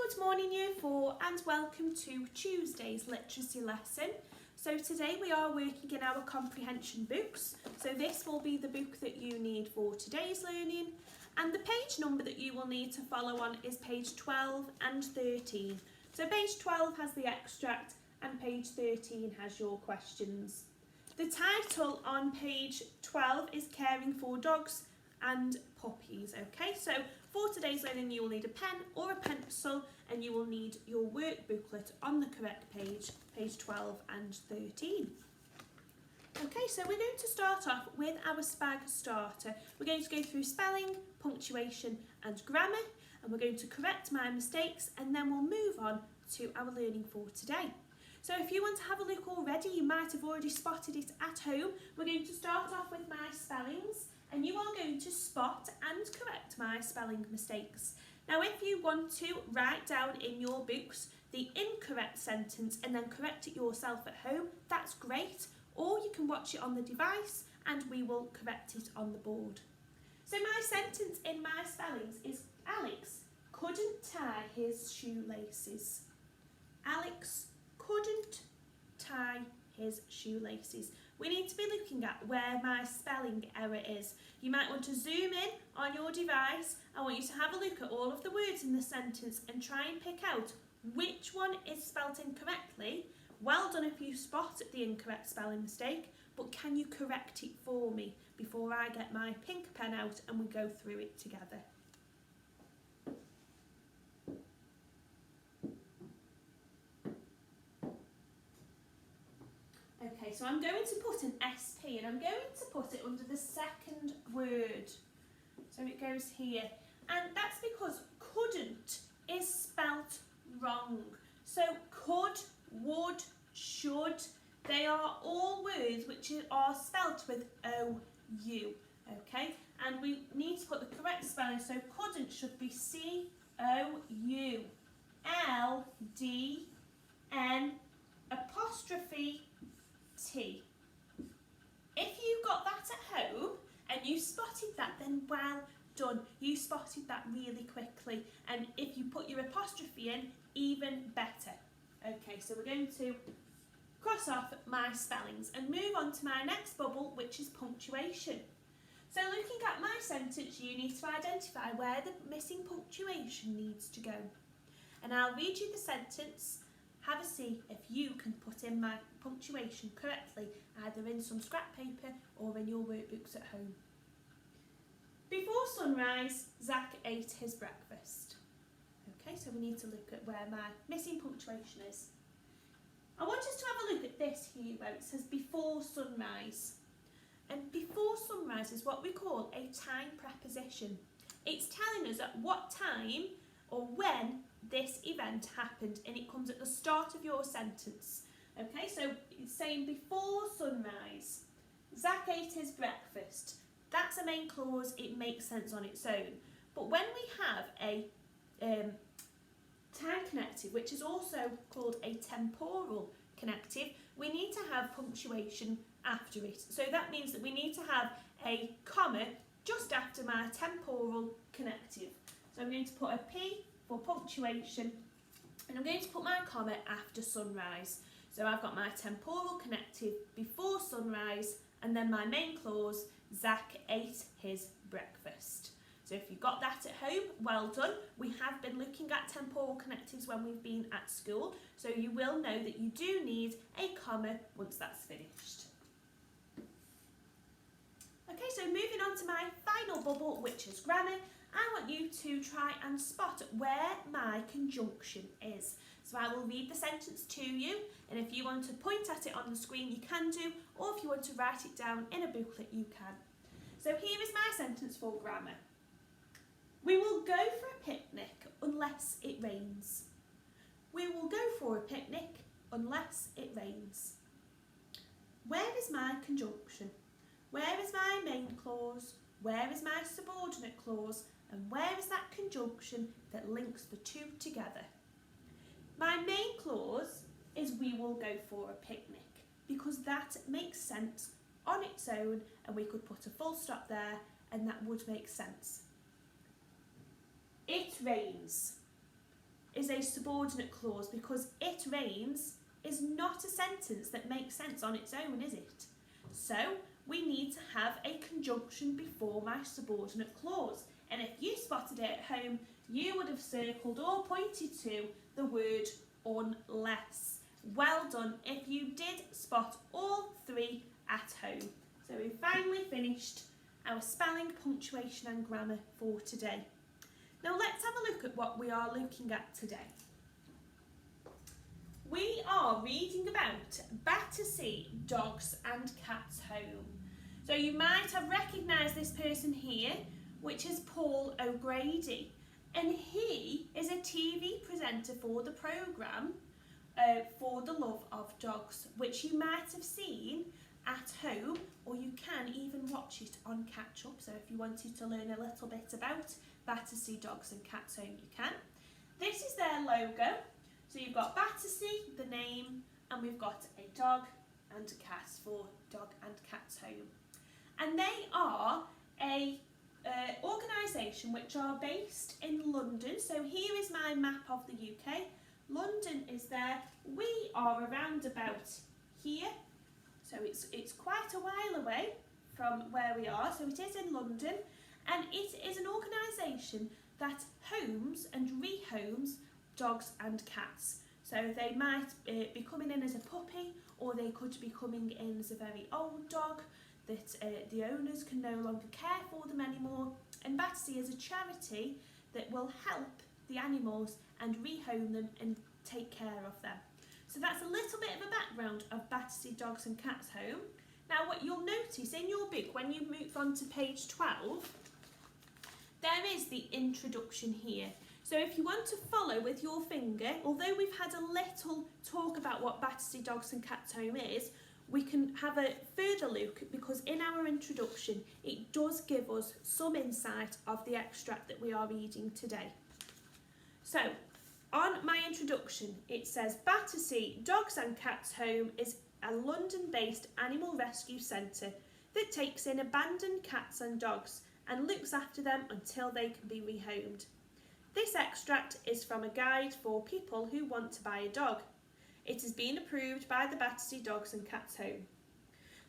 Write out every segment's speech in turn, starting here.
Good morning Year 4 and welcome to Tuesday's literacy lesson. So today we are working in our comprehension books. So this will be the book that you need for today's learning, and the page number that you will need to follow on is page 12 and 13. So page 12 has the extract and page 13 has your questions. The title on page 12 is Caring for Dogs and Puppies. Okay, so for today's learning you will need a pen or a pencil and you will need your work booklet on the correct page, page 12 and 13. Okay, so we're going to start off with our SPAG starter. We're going to go through spelling, punctuation and grammar, and we're going to correct my mistakes, and then we'll move on to our learning for today. So if you want to have a look already, you might have already spotted it at home. We're going to start off with my spellings, and you are going to spot and correct my spelling mistakes. Now if you want to write down in your books the incorrect sentence and then correct it yourself at home, that's great. Or you can watch it on the device and we will correct it on the board. So my sentence in my spellings is Alex couldn't tie his shoelaces. Alex couldn't tie his shoelaces. We need to be looking at where my spelling error is. You might want to zoom in on your device. I want you to have a look at all of the words in the sentence and try and pick out which one is spelt incorrectly. Well done if you spot the incorrect spelling mistake, but can you correct it for me before I get my pink pen out and we go through it together? Okay, so I'm going to put an SP and I'm going to put it under the second word. So it goes here. And that's because couldn't is spelt wrong. So could, would, should, they are all words which are spelt with O-U. Okay, and we need to put the correct spelling. So couldn't should be C-O-U. L-D-N apostrophe T. If you got that at home and you spotted that, then well done. You spotted that really quickly, and if you put your apostrophe in, even better. Okay, so we're going to cross off my spellings and move on to my next bubble, which is punctuation. So looking at my sentence, you need to identify where the missing punctuation needs to go. And I'll read you the sentence. Have a see if you can put in my punctuation correctly, either in some scrap paper or in your workbooks at home. Before sunrise, Zach ate his breakfast. Okay, so we need to look at where my missing punctuation is. I want us to have a look at this here where it says before sunrise. And before sunrise is what we call a time preposition. It's telling us at what time or when this event happened, and it comes at the start of your sentence. Okay, so it's saying before sunrise, Zach ate his breakfast. That's a main clause, it makes sense on its own. But when we have a time connective, which is also called a temporal connective, we need to have punctuation after it. So that means that we need to have a comma just after my temporal connective. So I'm going to put a P for punctuation, and I'm going to put my comma after sunrise. So I've got my temporal connective before sunrise, and then my main clause, Zach ate his breakfast. So if you got that at home, well done. We have been looking at temporal connectives when we've been at school, so you will know that you do need a comma once that's finished. Okay, so moving on to my final bubble, which is grammar. I want you to try and spot where my conjunction is. So I will read the sentence to you, and if you want to point at it on the screen you can do, or if you want to write it down in a booklet you can. So here is my sentence for grammar. We will go for a picnic unless it rains. We will go for a picnic unless it rains. Where is my conjunction? Where is my main clause? Where is my subordinate clause? And where is that conjunction that links the two together? My main clause is we will go for a picnic, because that makes sense on its own, and we could put a full stop there and that would make sense. It rains. is a subordinate clause because it rains is not a sentence that makes sense on its own, is it? So we need to have a conjunction before my subordinate clause. And if you spotted it at home, you would have circled or pointed to the word unless. Well done if you did spot all three at home. So we've finally finished our spelling, punctuation and grammar for today. Now let's have a look at what we are looking at today. We are reading about Battersea Dogs and Cats Home. So you might have recognised this person here, which is Paul O'Grady. And he is a TV presenter for the programme For the Love of Dogs, which you might have seen at home, or you can even watch it on Catch Up. So if you wanted to learn a little bit about Battersea Dogs and Cats Home, you can. This is their logo. So you've got Battersea, the name, and we've got a dog and a cat for Dog and Cats Home. And they are a organisation which are based in London. So here is my map of the UK. London is there. We are around about here. So it's quite a while away from where we are. So it is in London. And it is an organisation that homes and rehomes dogs and cats. So they might be coming in as a puppy, or they could be coming in as a very old dog that the owners can no longer care for them anymore. And Battersea is a charity that will help the animals and rehome them and take care of them. So that's a little bit of a background of Battersea Dogs and Cats Home. Now what you'll notice in your book when you move on to page 12, there is the introduction here. So if you want to follow with your finger, although we've had a little talk about what Battersea Dogs and Cats Home is, we can have a further look because in our introduction it does give us some insight of the extract that we are reading today. So on my introduction it says Battersea Dogs and Cats Home is a London-based animal rescue centre that takes in abandoned cats and dogs and looks after them until they can be rehomed. This extract is from a guide for people who want to buy a dog. It has been approved by the Battersea Dogs and Cats Home.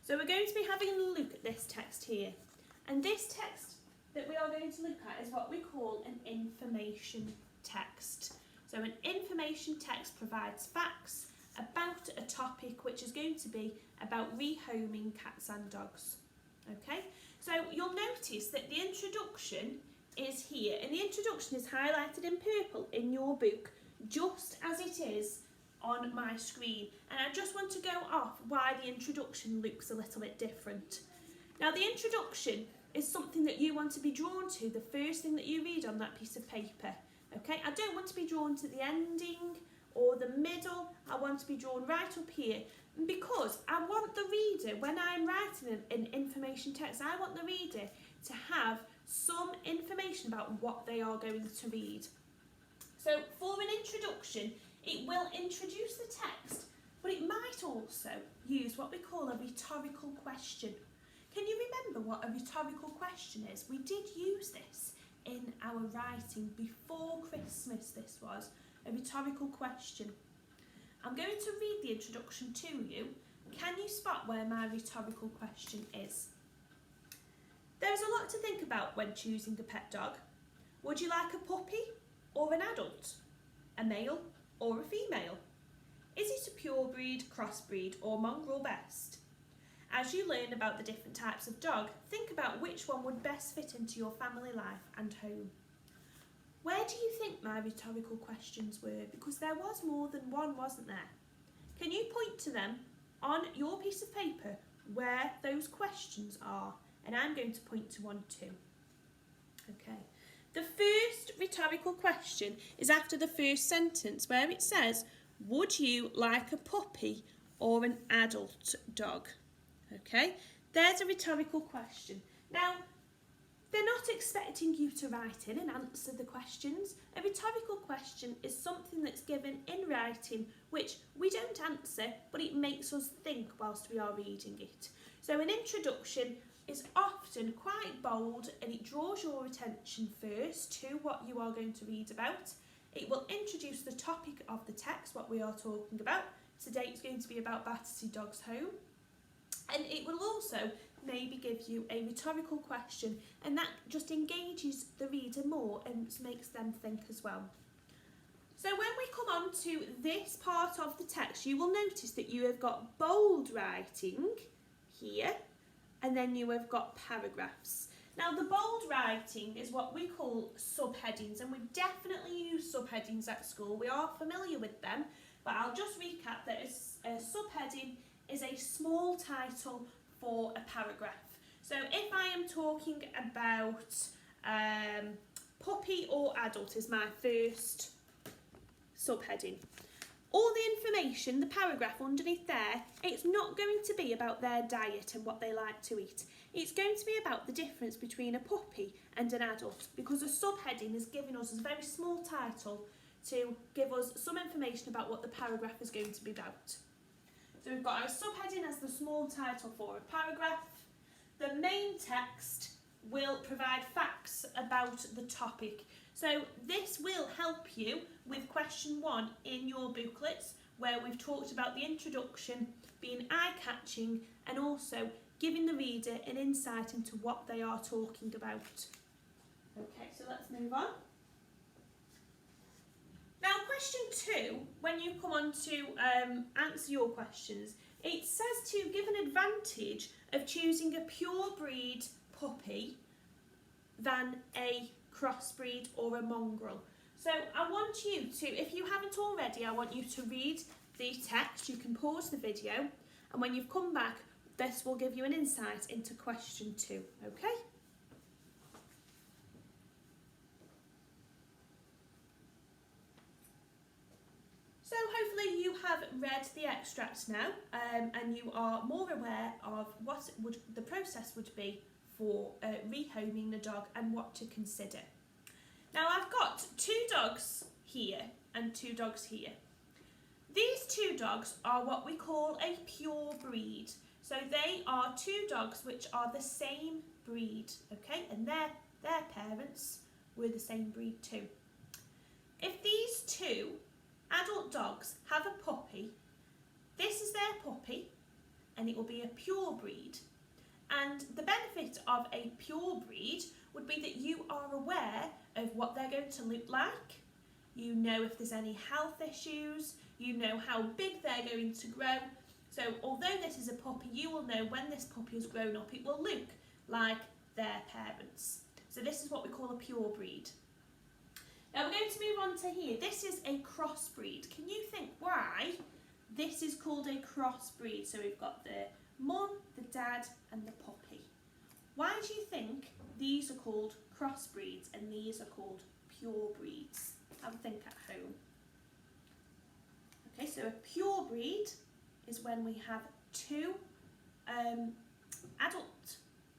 So we're going to be having a look at this text here. And this text that we are going to look at is what we call an information text. So an information text provides facts about a topic which is going to be about rehoming cats and dogs. Okay, so you'll notice that the introduction is here, and the introduction is highlighted in purple in your book, just as it is on my screen. And I just want to go off why the introduction looks a little bit different. Now the introduction is something that you want to be drawn to, the first thing that you read on that piece of paper. Okay, I don't want to be drawn to the ending or the middle, I want to be drawn right up here. Because I want the reader, when I'm writing an information text, I want the reader to have some information about what they are going to read. So for an introduction, it will introduce the text, but it might also use what we call a rhetorical question. Can you remember what a rhetorical question is? We did use this in our writing before Christmas, this was a rhetorical question. I'm going to read the introduction to you. Can you spot where my rhetorical question is? There's a lot to think about when choosing a pet dog. Would you like a puppy or an adult? A male or a female? Is it a pure breed, crossbreed or mongrel best? As you learn about the different types of dog, think about which one would best fit into your family life and home. Where do you think my rhetorical questions were? Because there was more than one, wasn't there? Can you point to them on your piece of paper where those questions are? And I'm going to point to one too. Okay. The first rhetorical question is after the first sentence where it says, would you like a puppy or an adult dog? Okay, there's a rhetorical question. Now, they're not expecting you to write in and answer the questions. A rhetorical question is something that's given in writing which we don't answer, but it makes us think whilst we are reading it. So an introduction is often quite bold and it draws your attention first to what you are going to read about. It will introduce the topic of the text, what we are talking about. Today it's going to be about Battersea Dogs Home. And it will also maybe give you a rhetorical question, and that just engages the reader more and makes them think as well. So when we come on to this part of the text, you will notice that you have got bold writing here, and then you have got paragraphs. Now the bold writing is what we call subheadings, and we definitely use subheadings at school. We are familiar with them, but I'll just recap that a subheading is a small title for a paragraph. So if I am talking about puppy or adult is my first subheading. All the information, the paragraph underneath there, it's not going to be about their diet and what they like to eat. It's going to be about the difference between a puppy and an adult, because a subheading is giving us a very small title to give us some information about what the paragraph is going to be about. So we've got our subheading as the small title for a paragraph. The main text will provide facts about the topic. So this will help you with question 1 in your booklets, where we've talked about the introduction being eye-catching and also giving the reader an insight into what they are talking about. Okay, so let's move on. Now question 2, when you come on to answer your questions, it says to give an advantage of choosing a pure breed puppy than a crossbreed or a mongrel. So I want you to, if you haven't already, I want you to read the text. You can pause the video, and when you've come back, this will give you an insight into question 2, okay? So hopefully you have read the extract now, and you are more aware of what the process would be for rehoming the dog and what to consider. Now I've got 2 dogs here and 2 dogs here. These 2 dogs are what we call a pure breed. So they are 2 dogs which are the same breed, okay? And their parents were the same breed too. If these 2 adult dogs have a puppy, this is their puppy, and it will be a pure breed. And the benefit of a pure breed would be that you are aware of what they're going to look like. You know if there's any health issues, you know how big they're going to grow. So although this is a puppy, you will know when this puppy has grown up, it will look like their parents. So this is what we call a pure breed. Now we're going to move on to here. This is a crossbreed. Can you think why this is called a crossbreed? So we've got the mum, the dad and the puppy. Why do you think these are called crossbreeds and these are called pure breeds? Have a think at home. Okay, so a pure breed is when we have 2 adult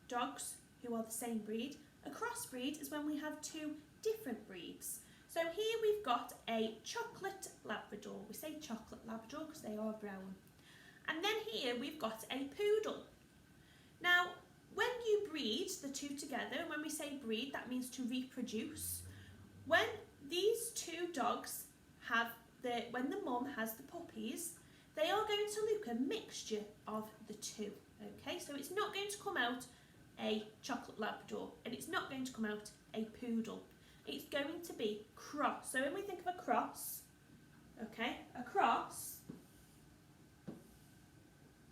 dogs who are the same breed. A crossbreed is when we have 2 different breeds. So here we've got a chocolate Labrador. We say chocolate Labrador because they are brown. And then here we've got a poodle. Now, when you breed the 2 together, and when we say breed, that means to reproduce. When these 2 dogs have when the mum has the puppies, they are going to look a mixture of the 2. Okay, so it's not going to come out a chocolate Labrador, and it's not going to come out a poodle. It's going to be cross. So when we think of a cross, okay, a cross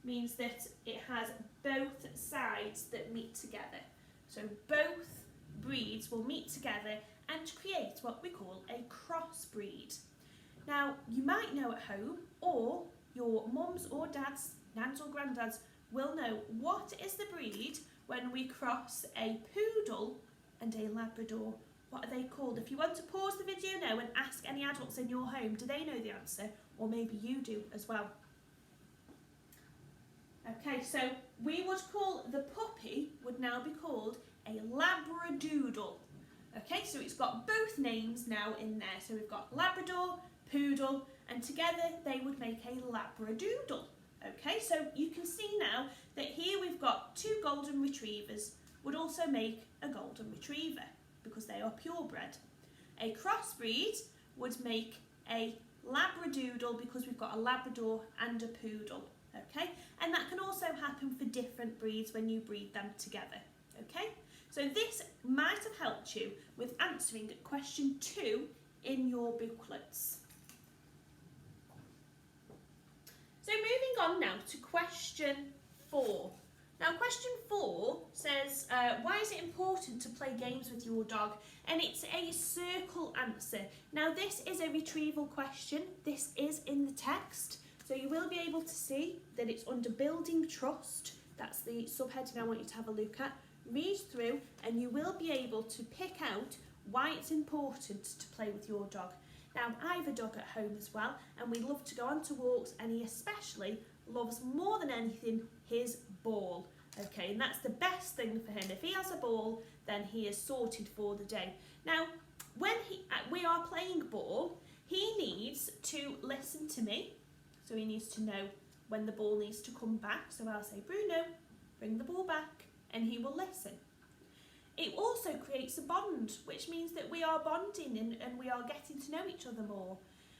means that it has both sides that meet together. So both breeds will meet together and create what we call a crossbreed. Now, you might know at home, or your mums or dads, nans or granddads, will know what is the breed when we cross a poodle and a Labrador. What are they called? If you want to pause the video now and ask any adults in your home, do they know the answer? Or maybe you do as well. Okay, so we would call the puppy would now be called a Labradoodle. Okay, so it's got both names now in there. So we've got Labrador, Poodle, and together they would make a Labradoodle. Okay, so you can see now that here we've got 2 golden retrievers would also make a golden retriever because they are purebred. A crossbreed would make a labradoodle because we've got a Labrador and a poodle, okay? And that can also happen for different breeds when you breed them together, okay? So this might have helped you with answering question 2 in your booklets. So moving on now to question 4. Now question 4 says, why is it important to play games with your dog? And it's a circle answer. Now this is a retrieval question. This is in the text. So you will be able to see that it's under building trust. That's the subheading I want you to have a look at. Read through and you will be able to pick out why it's important to play with your dog. Now I have a dog at home as well, and we love to go on to walks, and he especially loves more than anything his ball. Okay, and that's the best thing for him. If he has a ball, then he is sorted for the day. Now, when we are playing ball, he needs to listen to me. So he needs to know when the ball needs to come back. So I'll say, Bruno, bring the ball back, and he will listen. It also creates a bond, which means that we are bonding and we are getting to know each other more,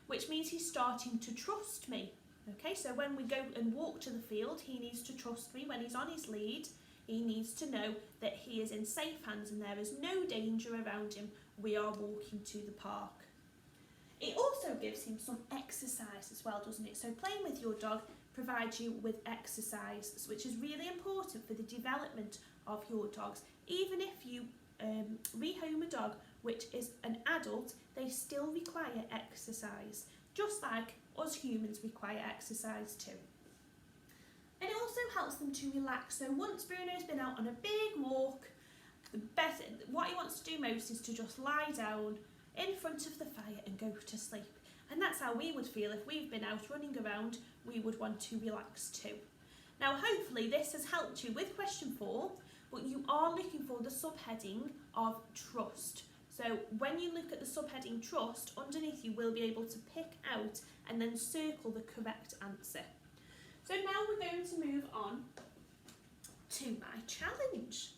which means he's starting to trust me. Okay, so when we go and walk to the field, he needs to trust me. When he's on his lead, he needs to know that he is in safe hands and there is no danger around him. We are walking to the park. It also gives him some exercise as well, doesn't it? So playing with your dog provides you with exercise, which is really important for the development of your dogs. Even if you rehome a dog which is an adult, they still require exercise, just like us humans require exercise too. And it also helps them to relax. So once Bruno's been out on a big walk, what he wants to do most is to just lie down in front of the fire and go to sleep. And that's how we would feel if we've been out running around. We would want to relax too. Now hopefully this has helped you with question 4, but you are looking for the subheading of trust. So when you look at the subheading trust, underneath you will be able to pick out and then circle the correct answer. So now we're going to move on to my challenge.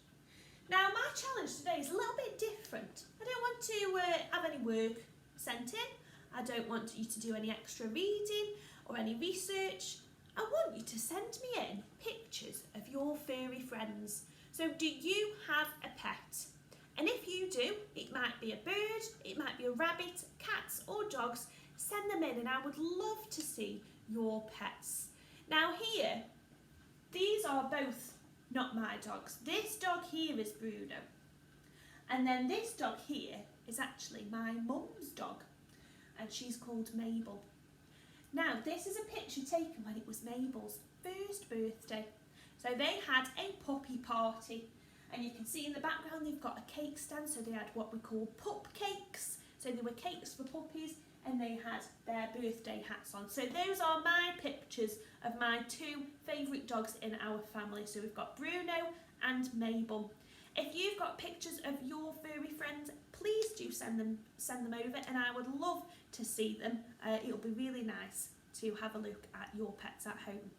Now my challenge today is a little bit different. I don't want to have any work sent in. I don't want you to do any extra reading or any research. I want you to send me in pictures of your furry friends. So do you have a pet? And if you do, it might be a bird, it might be a rabbit, cats or dogs. Send them in and I would love to see your pets. Now here, these are both not my dogs. This dog here is Bruno. And then this dog here is actually my mum's dog. And she's called Mabel. Now this is a picture taken when it was Mabel's first birthday. So they had a puppy party. And you can see in the background they've got a cake stand, so they had what we call pup cakes. So they were cakes for puppies and they had their birthday hats on. So those are my pictures of my 2 favourite dogs in our family. So we've got Bruno and Mabel. If you've got pictures of your furry friends, please do send them over and I would love to see them. It'll be really nice to have a look at your pets at home.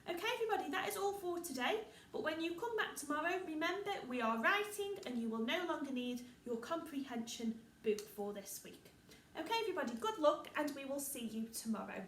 Okay everybody, that is all for today, but when you come back tomorrow, remember we are writing and you will no longer need your comprehension book for this week. Okay everybody, good luck and we will see you tomorrow.